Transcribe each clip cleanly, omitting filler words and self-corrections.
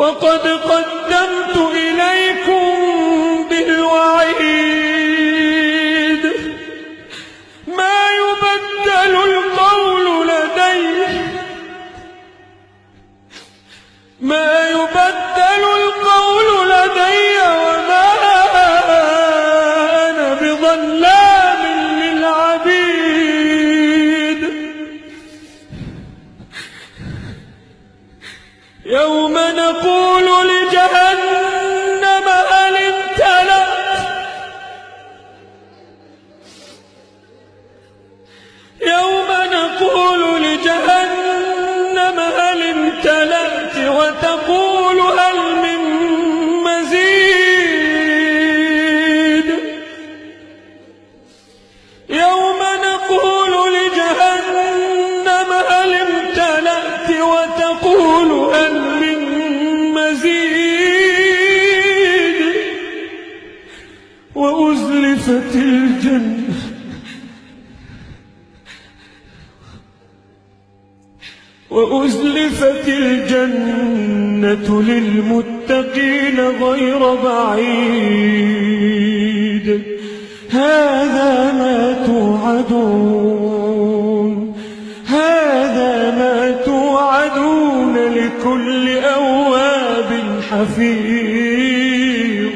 وقد قدمت إليكم بالوعيد ما يبدل القول لدي وما أنا بظلام للعبيد. يوم نقول لجهنم هل امتلأت وتقول هل من مزيد. يوم نقول لجهنم هل امتلأت وتقول هل من مزيد. وأزلفت الجنة للمتقين غير بعيد. هذا ما توعدون لكل أواب حفيظ.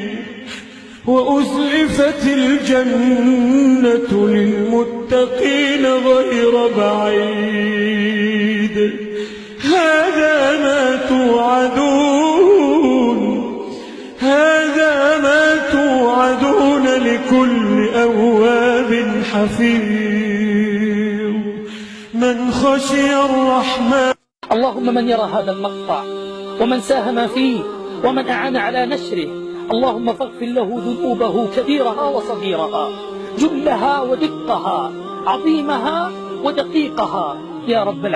وأزلفت الجنة للمتقين غير بعيد. هذا ما توعدون لكل أواب حفيظ. من خشي الرحمن. اللهم من يرى هذا المقطع ومن ساهم فيه ومن أعان على نشره، اللهم فاغفر له ذنوبه كبيرها وصغيرها، جلها ودقها، عظيمها ودقيقها، يا رب العالمين.